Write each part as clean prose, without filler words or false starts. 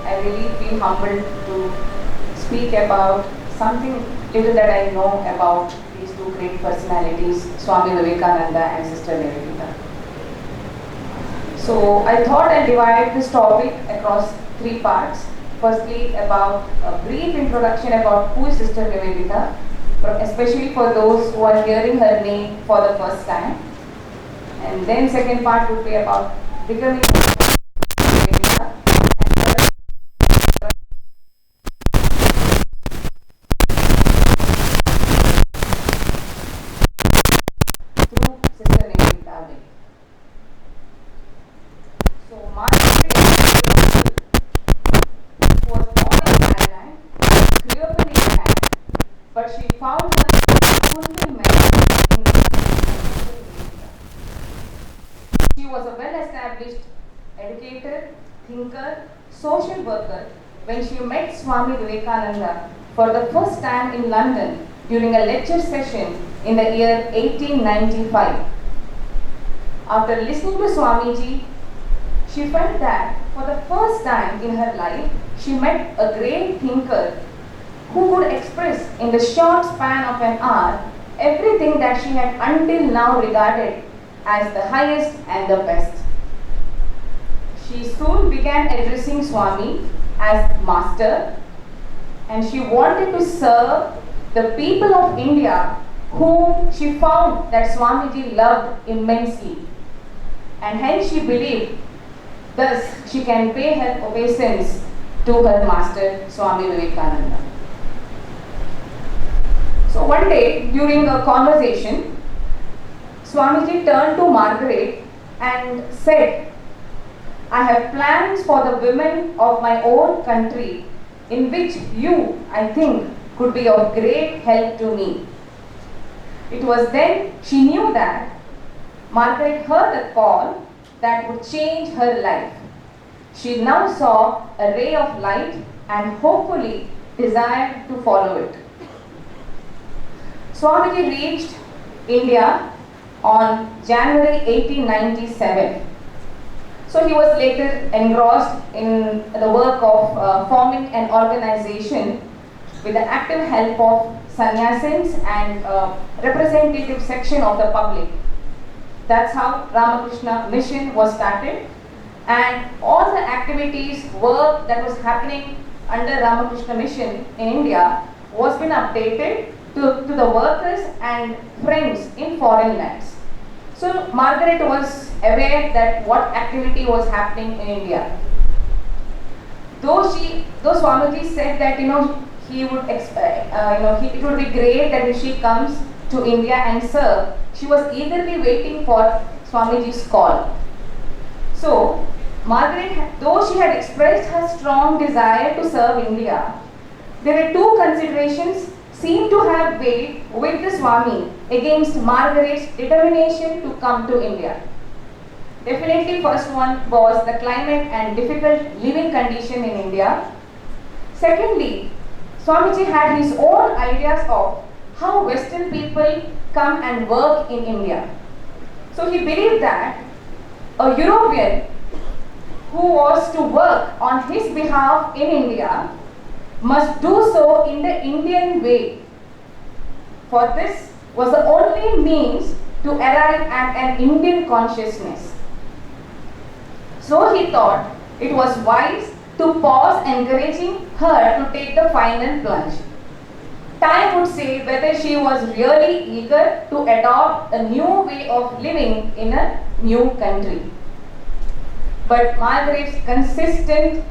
I really feel humbled to speak about something little that I know about these two great personalities, Swami Vivekananda and Sister Nivedita. So I thought I'd divide this topic across three parts. Firstly, about a brief introduction about who is Sister Nivedita, especially for those who are hearing her name for the first time. And then second part would be about becoming Nivedita through Sister Nivedita. So Margaret was born in Thailand, grew up in England, but she found her fulfillment in Nivedita. She was a well-established educator, thinker, social worker when she met Swami Vivekananda for the first time in London during a lecture session in the year 1895. After listening to Swamiji, she felt that for the first time in her life, she met a great thinker who could express in the short span of an hour everything that she had until now regarded as the highest and the best. She soon began addressing Swami as Master, and she wanted to serve the people of India whom she found that Swamiji loved immensely, and hence she believed thus she can pay her obeisance to her master Swami Vivekananda. So one day during a conversation, Swamiji turned to Margaret and said, "I have plans for the women of my own country in which you, I think, could be of great help to me." It was then she knew that Margaret heard a call that would change her life. She now saw a ray of light and hopefully desired to follow it. Swamiji reached India on January 1897. So he was later engrossed in the work of forming an organization with the active help of sannyasins and representative section of the public. That's how Ramakrishna mission was started, and all the activities, work that was happening under Ramakrishna mission in India was been updated to the workers and friends in foreign lands. So Margaret was aware that what activity was happening in India. Though Swamiji said that he would expect, it would be great that if she comes to India and serve, she was eagerly waiting for Swamiji's call. So Margaret, though she had expressed her strong desire to serve India, there were two considerations seem to have weighed with the Swami against Margaret's determination to come to India. Definitely first one was the climate and difficult living condition in India. Secondly, Swamiji had his own ideas of how Western people come and work in India. So he believed that a European who was to work on his behalf in India must do so in the Indian way. For this was the only means to arrive at an Indian consciousness. So he thought it was wise to pause, encouraging her to take the final plunge. Time would say whether she was really eager to adopt a new way of living in a new country. But Margaret's consistent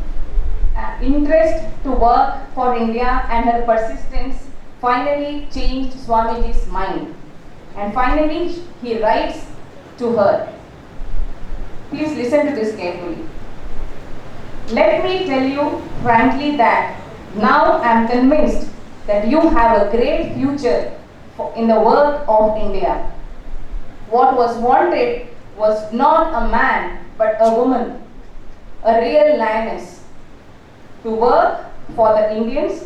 interest to work for India and her persistence finally changed Swamiji's mind. And finally, he writes to her. Please listen to this carefully. "Let me tell you frankly that now I am convinced that you have a great future in the work of India. What was wanted was not a man but a woman, a real lioness, to work for the Indians,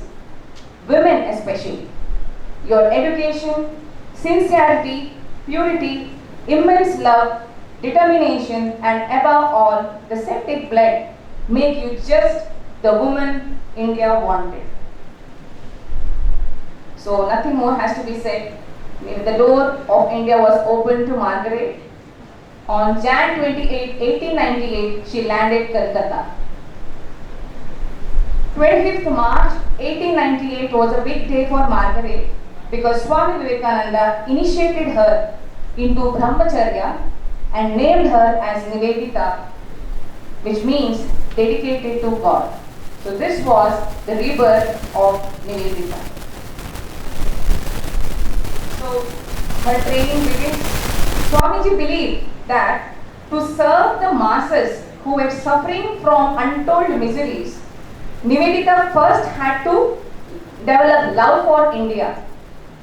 women especially. Your education, sincerity, purity, immense love, determination, and above all, the Celtic blood make you just the woman India wanted. So nothing more has to be said. The door of India was opened to Margaret. On Jan 28, 1898, she landed Calcutta. 25th March 1898 was a big day for Margaret because Swami Vivekananda initiated her into Brahmacharya and named her as Nivedita, which means dedicated to God. So this was the rebirth of Nivedita. So her training begins. Swamiji believed that to serve the masses who were suffering from untold miseries, Nivedita first had to develop love for India.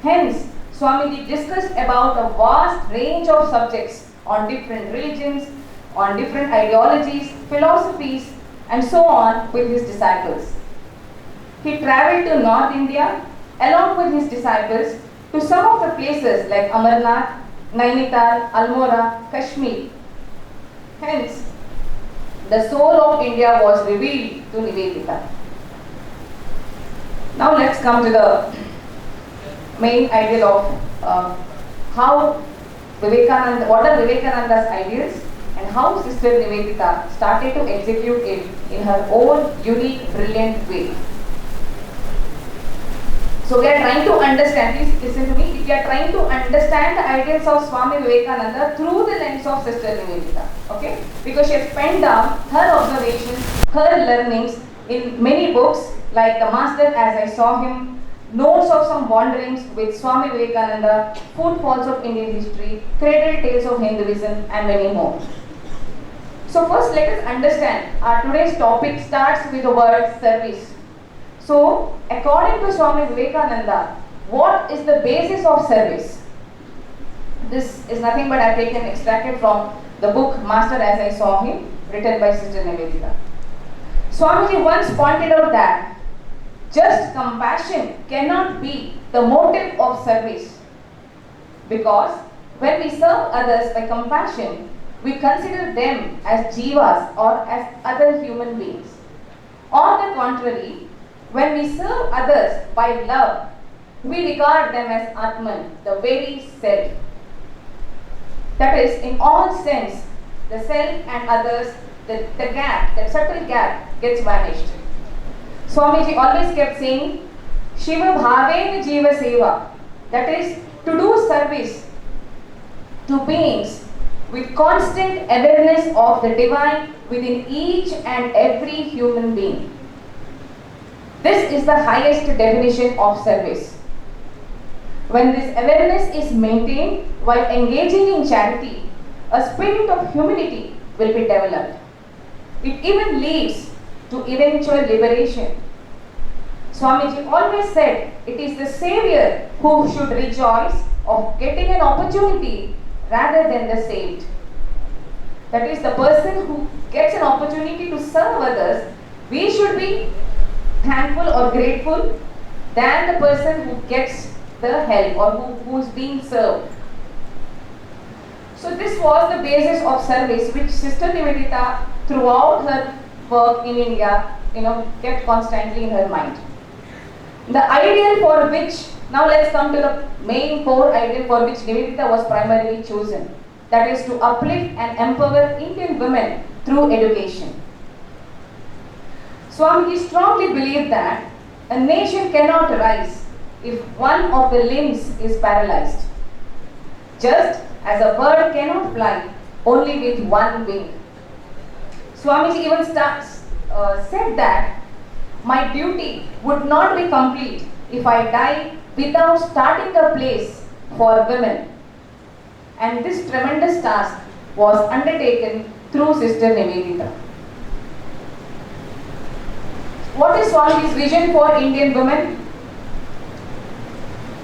Hence, Swamiji discussed about a vast range of subjects on different religions, on different ideologies, philosophies, and so on with his disciples. He travelled to North India along with his disciples to some of the places like Amarnath, Nainital, Almora, Kashmir. Hence, the soul of India was revealed to Nivedita. Now let's come to the main ideal of how Vivekananda, what are Vivekananda's ideals and how Sister Nivedita started to execute it in her own unique, brilliant way. So we are trying to understand, please listen to me, we are trying to understand the ideals of Swami Vivekananda through the lens of Sister Nivedita, okay? Because she has penned down her observations, her learnings in many books like The Master as I Saw Him, Notes of Some Wanderings with Swami Vivekananda, Footfalls of Indian History, Cradle Tales of Hinduism, and many more. So first let us understand, our today's topic starts with the word service. So, according to Swami Vivekananda, what is the basis of service? This is nothing but I have taken extracted from the book Master as I Saw Him, written by Sister Nivedita. Swamiji once pointed out that just compassion cannot be the motive of service, because when we serve others by compassion, we consider them as jivas or as other human beings. On the contrary, when we serve others by love, we regard them as Atman, the very self. That is, in all sense, the self and others, the gap, the subtle gap gets vanished. Swamiji always kept saying, Shiva Bhavena Jiva Seva. That is, to do service to beings with constant awareness of the divine within each and every human being. This is the highest definition of service. When this awareness is maintained while engaging in charity, a spirit of humility will be developed. It even leads to eventual liberation. Swamiji always said it is the Savior who should rejoice of getting an opportunity rather than the saved. That is, the person who gets an opportunity to serve others, we should be thankful or grateful than the person who gets the help or who is being served. So this was the basis of service which Sister Nivedita throughout her work in India, kept constantly in her mind. The ideal for which, now let's come to the main core ideal for which Nivedita was primarily chosen. That is to uplift and empower Indian women through education. Swamiji strongly believed that a nation cannot rise if one of the limbs is paralyzed. Just as a bird cannot fly only with one wing. Swamiji even said that my duty would not be complete if I die without starting a place for women. And this tremendous task was undertaken through Sister Nivedita. What is Swamiji's vision for Indian women?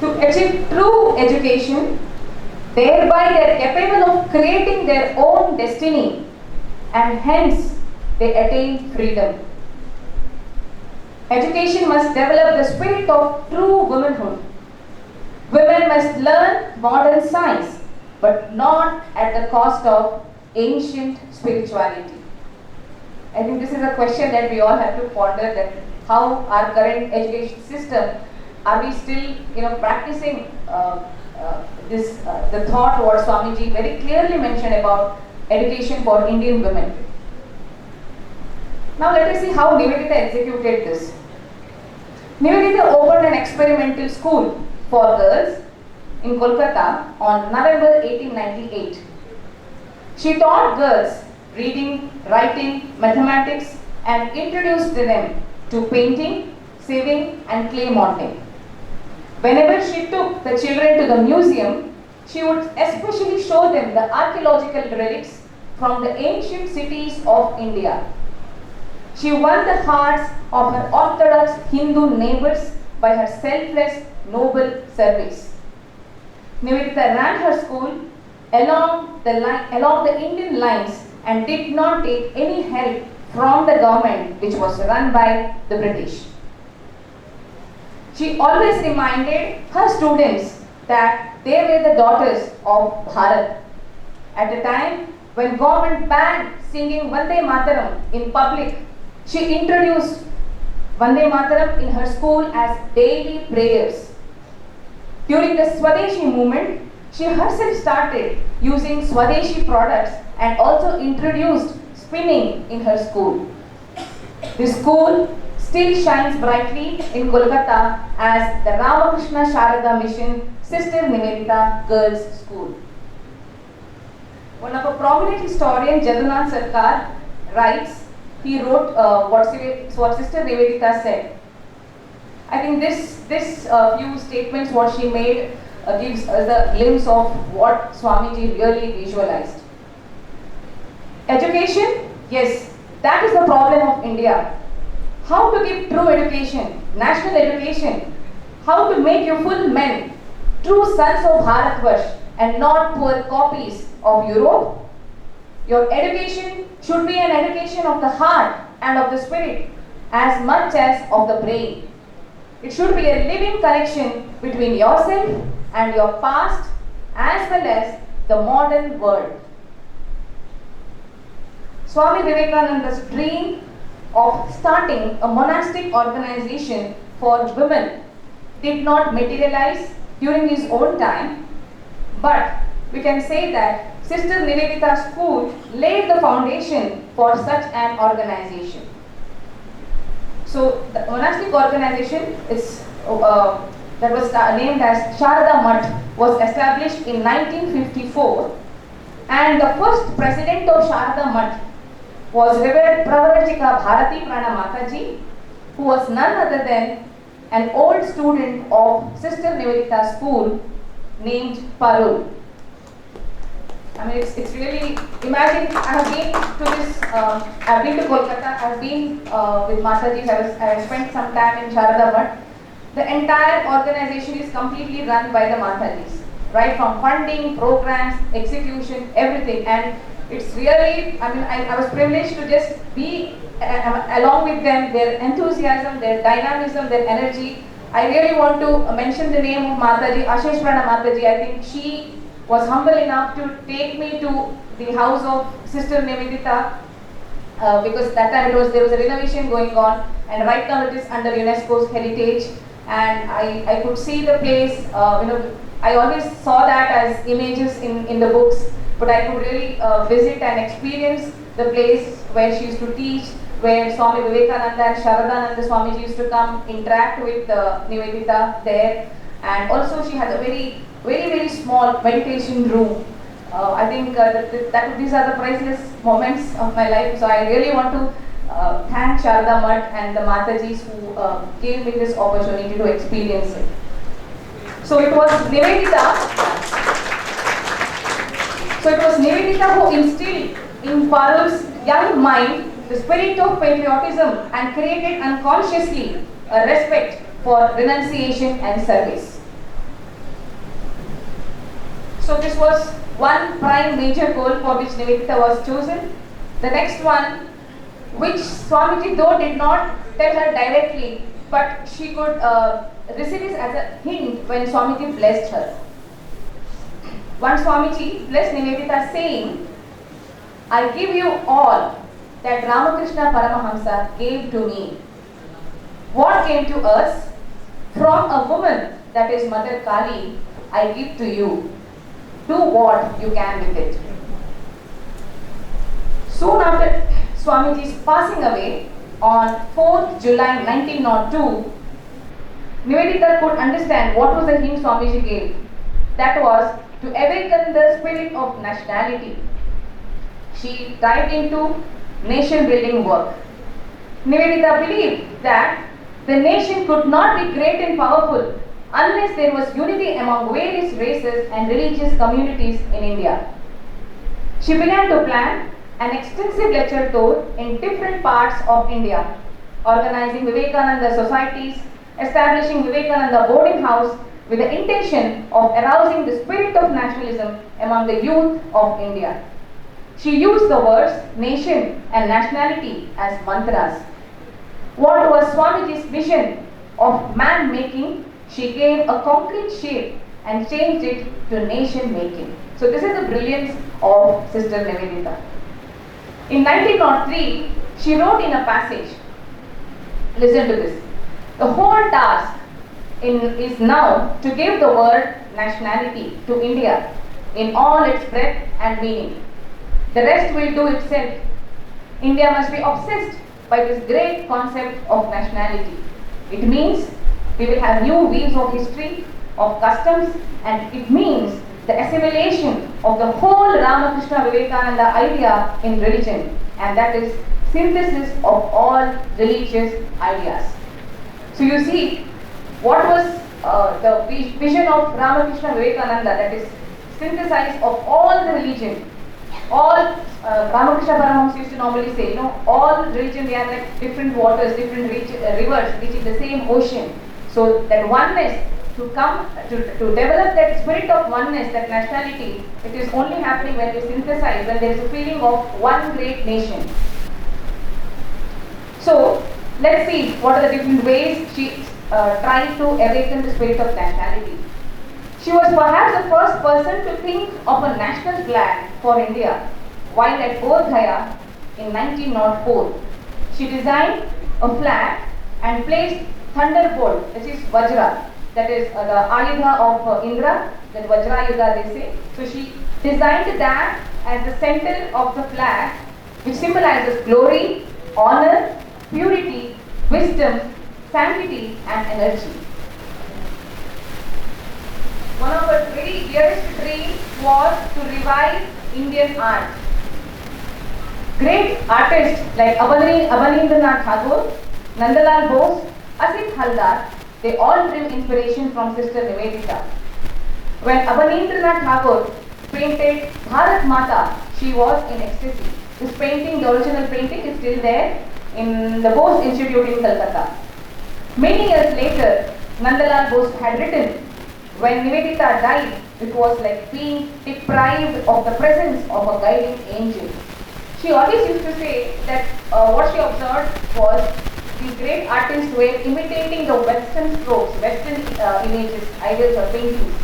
To achieve true education, thereby they are capable of creating their own destiny and hence they attain freedom. Education must develop the spirit of true womanhood. Women must learn modern science, but not at the cost of ancient spirituality. I think this is a question that we all have to ponder, that how our current education system, are we still practicing the thought what Swamiji very clearly mentioned about education for Indian women. Now let us see how Nivedita executed this. Nivedita opened an experimental school for girls in Kolkata on November 1898. She taught girls reading, writing, mathematics and introduced them to painting, sieving and clay modeling. Whenever she took the children to the museum, she would especially show them the archaeological relics from the ancient cities of India. She won the hearts of her Orthodox Hindu neighbors by her selfless, noble service. Nivedita ran her school along the Indian lines and did not take any help from the government, which was run by the British. She always reminded her students that they were the daughters of Bharat. At a time when government banned singing Vande Mataram in public, she introduced Vande Mataram in her school as daily prayers. During the Swadeshi movement, she herself started using Swadeshi products and also introduced spinning in her school. The school still shines brightly in Kolkata as the Ramakrishna Sharada Mission Sister Nivedita Girls School. One of a prominent historian, Jadunath Sarkar, writes, he wrote what Sister Nivedita said. I think this few statements what she made gives us a glimpse of what Swamiji really visualized. Education, yes, that is the problem of India. How to give true education, national education, how to make you full men, true sons of Bharatvarsh and not poor copies of Europe. Your education should be an education of the heart and of the spirit as much as of the brain. It should be a living connection between yourself and your past as well as the modern world. Swami Vivekananda's dream of starting a monastic organization for women did not materialize during his own time, but we can say that Sister Nivedita's school laid the foundation for such an organization. So the monastic organization that was named as Sharada Math was established in 1954, and the first president of Sharada Math was Revered Pravarajika Bharati Prana Mataji, who was none other than an old student of Sister Nivedita's school named Parul. I mean, it's really, imagine, I have been to Kolkata, I have been with Mataji, I have spent some time in Sharada Math. The entire organization is completely run by the Matajis, right from funding, programs, execution, everything. And it's really, I mean, I was privileged to just be along with them, their enthusiasm, their dynamism, their energy. I really want to mention the name of Mataji, Ashish Prana Mataji. I think she was humble enough to take me to the house of Sister Nivedita because that time there was a renovation going on, and right now it is under UNESCO's heritage, and I could see the place. I always saw that as images in the books, but I could really visit and experience the place where she used to teach, where Swami Vivekananda and Sharadananda Swamiji used to come interact with Nivedita there, and also she had a very small meditation room. I think these are the priceless moments of my life. So I really want to thank Sharada Math and the Matajis who gave me this opportunity to experience it. So it was Nivedita. Who instilled in Parul's young mind the spirit of patriotism and created unconsciously a respect for renunciation and service. So this was one prime major goal for which Nivedita was chosen. The next one, which Swamiji though did not tell her directly, but she could receive it as a hint when Swamiji blessed her. Once Swamiji blessed Nivedita saying, I give you all that Ramakrishna Paramahamsa gave to me. What came to us? From a woman, that is Mother Kali, I give to you. Do what you can with it. Soon after Swamiji's passing away on 4th July 1902, Nivedita could understand what was the hint Swamiji gave. That was to awaken the spirit of nationality. She dived into nation building work. Nivedita believed that the nation could not be great and powerful unless there was unity among various races and religious communities in India. She began to plan an extensive lecture tour in different parts of India, organizing Vivekananda societies, establishing Vivekananda boarding house with the intention of arousing the spirit of nationalism among the youth of India. She used the words nation and nationality as mantras. What was Swamiji's vision of man making, she gave a concrete shape and changed it to nation making. So this is the brilliance of Sister Nivedita. In 1903, she wrote in a passage, listen to this, the whole task is now to give the word nationality to India in all its breadth and meaning. The rest will do itself. India must be obsessed by this great concept of nationality. It means we will have new views of history, of customs, and it means the assimilation of the whole Ramakrishna Vivekananda idea in religion, and that is synthesis of all religious ideas. So you see, what was the vision of Ramakrishna Vivekananda, that is synthesis of all the religion. All Ramakrishna Paramahamsa used to normally say, all religion, they are like different waters, different rivers reaching the same ocean. So that oneness, to develop that spirit of oneness, that nationality, it is only happening when we synthesize, when there is a feeling of one great nation. So let's see what are the different ways she tried to awaken the spirit of nationality. She was perhaps the first person to think of a national flag for India while at Bodh Gaya in 1904. She designed a flag and placed thunderbolt, which is Vajra, that is the Ayudha of Indra, that Vajra Ayudha they say. So she designed that as the center of the flag, which symbolizes glory, honor, purity, wisdom, sanctity and energy. One of her very dearest dreams was to revive Indian art. Great artists like Abanindranath Tagore, Nandalal Bose, Asit Haldar, they all drew inspiration from Sister Nivedita. When Abanindranath Tagore painted Bharat Mata, she was in ecstasy. This painting, the original painting, is still there in the Bose Institute in Calcutta. Many years later, Nandalal Bose had written, when Nivedita died, it was like being deprived of the presence of a guiding angel. She always used to say that what she observed was these great artists were imitating the Western strokes, Western images, ideals or paintings.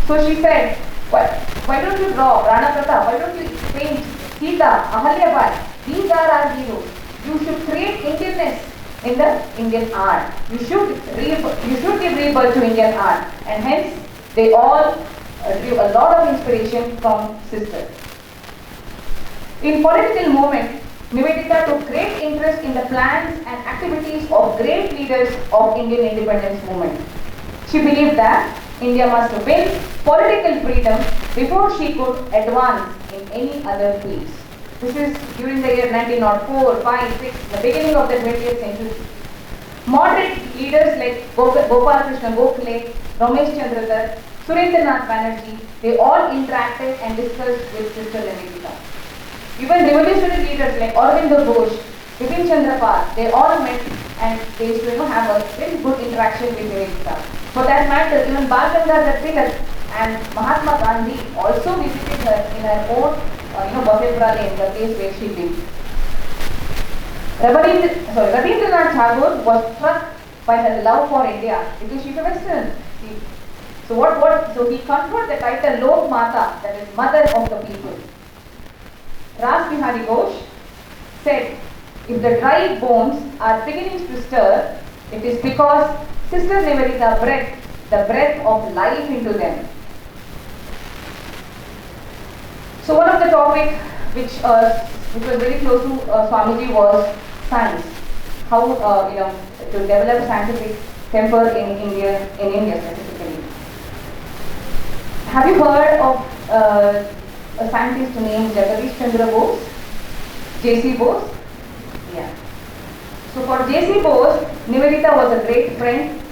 So she said, why don't you draw Rana Pratap? Why don't you paint Sita, Ahalya Bai? These are our heroes. You should create Indianness in the Indian art. You should give rebirth to Indian art, and hence they all drew a lot of inspiration from Sister. In political movement, Nivedita took great interest in the plans and activities of great leaders of Indian independence movement. She believed that India must win political freedom before she could advance in any other fields. This is during the year 1904, 5, 6, the beginning of the 20th century. Moderate leaders like Gopal Krishna Gokhale, Ramesh Chandra Dutt, Surendranath Banerjee, they all interacted and discussed with Sister Nivedita. Even revolutionary leaders like Aurobindo Ghosh, Bipin Chandra Pal, they all met and they used to have a very good interaction with Nivedita. For that matter, even Bal Gangadhar Tilak and Mahatma Gandhi also visited her in her own Buffet Lane, the place where she lived. Rabindranath Tagore was struck by her love for India because she's a Western. So he conferred the title Lok Mata, that is Mother of the People. Ras Bihari Ghosh, said, if the dry bones are beginning to stir, it is because Sister Nivedita breathed the breath of life into them. So one of the topics which was very close to Swamiji was science. How to develop scientific temper in India specifically. Have you heard of a scientist named Jagadish Chandra Bose? J.C. Bose? Yeah. So for J.C. Bose, Nivedita was a great friend,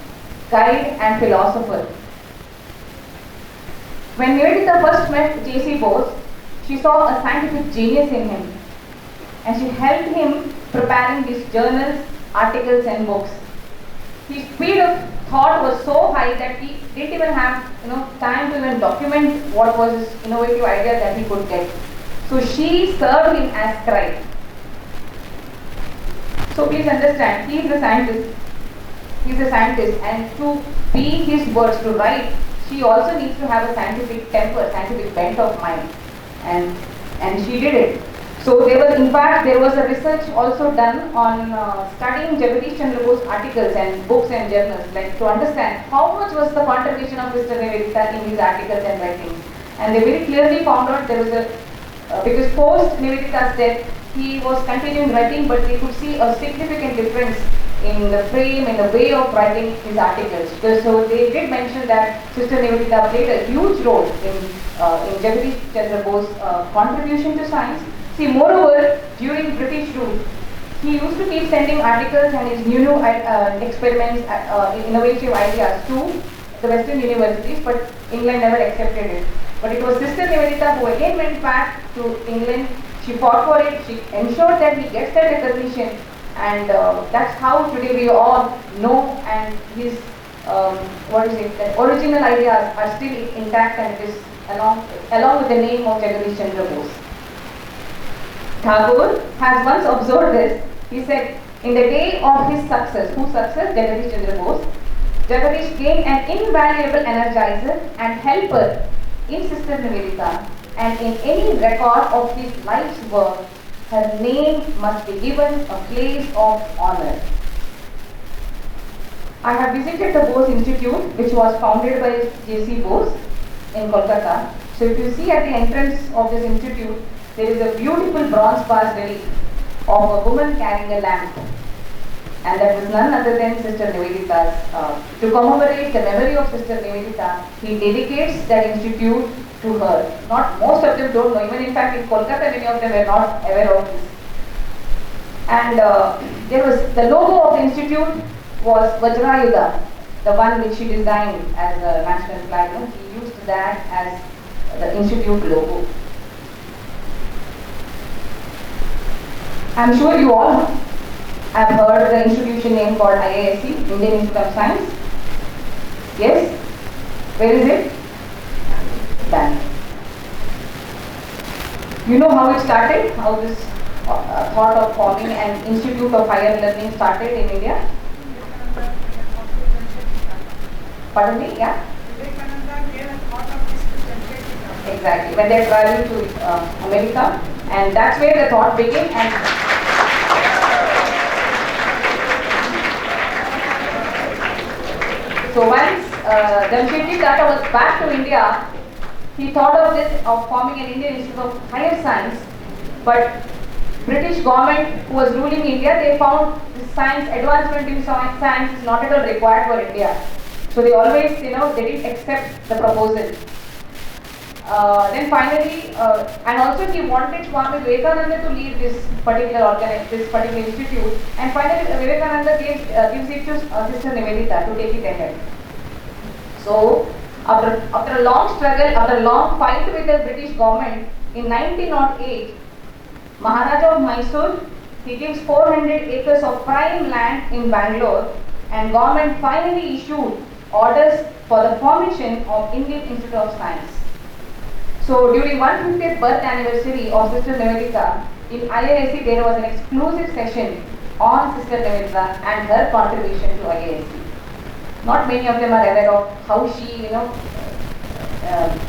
guide and philosopher. When Nivedita first met J.C. Bose, she saw a scientific genius in him and she helped him preparing his journals, articles and books. His speed of thought was so high that he didn't even have time to even document what was his innovative idea that he could get. So she served him as scribe. So please understand, he is a scientist. He is a scientist, and to be his words, to write, she also needs to have a scientific temper, scientific bent of mind, and she did it. So there was a research also done on studying Jagadish Chandra Bose articles and books and journals, like to understand how much was the contribution of Sister Nivedita in his articles and writings. And they very clearly found out there was because post Nivedita's death, he was continuing writing, but they could see a significant difference in the frame, in the way of writing his articles. So they did mention that Sister Nivedita played a huge role in Jagadish Chandra Bose's contribution to science. See, moreover, during British rule, he used to keep sending articles and his new experiments, innovative ideas to the Western universities, but England never accepted it. But it was Sister Nivedita who again went back to England. She fought for it, she ensured that he gets that recognition, and that's how today we all know, and his the original ideas are still intact, and it is along with the name of Jagadish Chandra Bose. Tagore has once observed this. He said, in the day of his success, whose success? Jagadish Chandra Bose. Jagadish gained an invaluable energizer and helper in Sister Nivedita, and in any record of his life's work, her name must be given a place of honor. I have visited the Bose Institute, which was founded by J.C. Bose in Kolkata. So if you see at the entrance of this institute, there is a beautiful bronze bas relief of a woman carrying a lamp. And that was none other than Sister Nivedita's. To commemorate the memory of Sister Nivedita, he dedicates that institute to her. Not most of them don't know. Even in fact in Kolkata, many of them were not aware of this. And there was the logo of the institute was Vajrayuda, the one which she designed as a national flag. He used that as the institute logo. I'm sure you all have heard the institution name called IISc, Indian Institute of Science. Yes? Where is it? Vani. You know how it started? How this thought of forming an institute of higher learning started in India? Pardon me? Yeah? Vivekananda gave a thought of this to generate. Exactly. When they traveled to America, and that's where the thought began. And so once Jamshedji Tata was back to India, he thought of this, of forming an Indian Institute of Higher Science, but British government who was ruling India, they found this science, advancement in science is not at all required for India. So they always, they didn't accept the proposal. Then finally, and also he wanted Swami Vivekananda to lead this particular institute, and finally Vivekananda gives it to Sister Nivedita to take it ahead. So after a long struggle, after a long fight with the British government, in 1908, Maharaja of Mysore, he gives 400 acres of prime land in Bangalore, and government finally issued orders for the formation of Indian Institute of Science. So during 150th birth anniversary of Sister Nivedita, in IISc there was an exclusive session on Sister Nivedita and her contribution to IISc. Not many of them are aware of how she,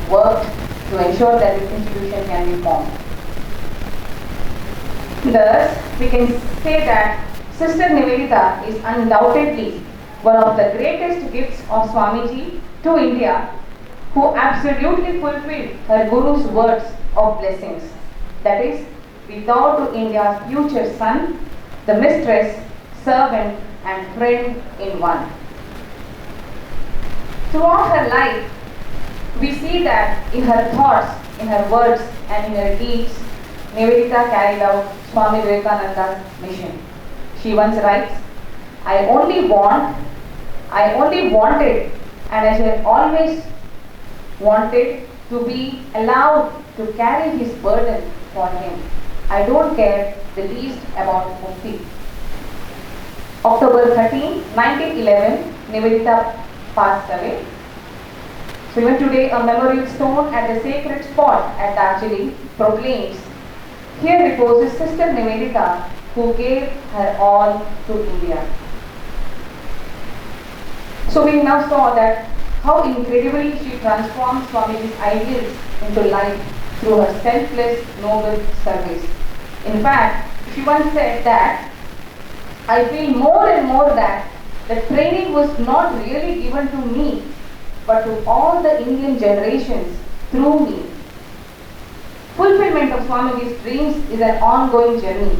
worked to ensure that this institution can be formed. Thus, we can say that Sister Nivedita is undoubtedly one of the greatest gifts of Swamiji to India, who absolutely fulfilled her Guru's words of blessings. That is, we vow to India's future son, the mistress, servant, and friend in one. Throughout her life, we see that in her thoughts, in her words, and in her deeds, Nivedita carried out Swami Vivekananda's mission. She once writes, I only wanted, and I have always wanted to be allowed to carry his burden for him. I don't care the least about Mukti. October 13, 1911, Nivedita passed away. So even today, a memorial stone at the sacred spot at Darjeeling proclaims, here reposes Sister Nivedita, who gave her all to India. So we now saw that how incredibly she transformed Swamiji's ideals into life through her selfless, noble service. In fact, she once said that, I feel more and more that the training was not really given to me, but to all the Indian generations through me. Fulfillment of Swamiji's dreams is an ongoing journey.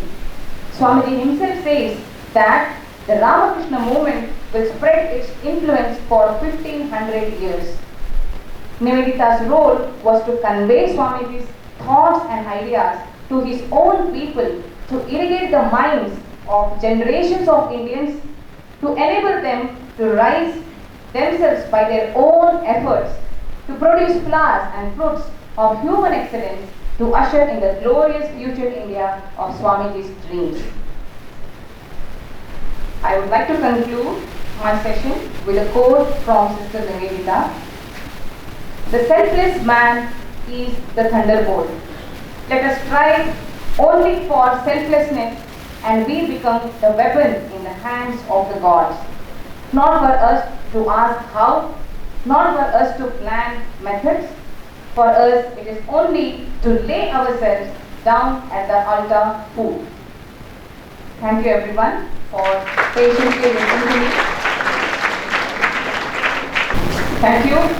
Swamiji himself says that the Ramakrishna movement will spread its influence for 1500 years. Nivedita's role was to convey Swamiji's thoughts and ideas to his own people, to irrigate the minds of generations of Indians, to enable them to rise themselves by their own efforts, to produce flowers and fruits of human excellence, to usher in the glorious future India of Swamiji's dreams. I would like to conclude my session with a quote from Sister Nivedita. The selfless man is the thunderbolt. Let us strive only for selflessness, and we become the weapon in the hands of the gods. Not for us to ask how, not for us to plan methods. For us, it is only to lay ourselves down at the altar foot. Thank you everyone for patiently listening to me. Thank you.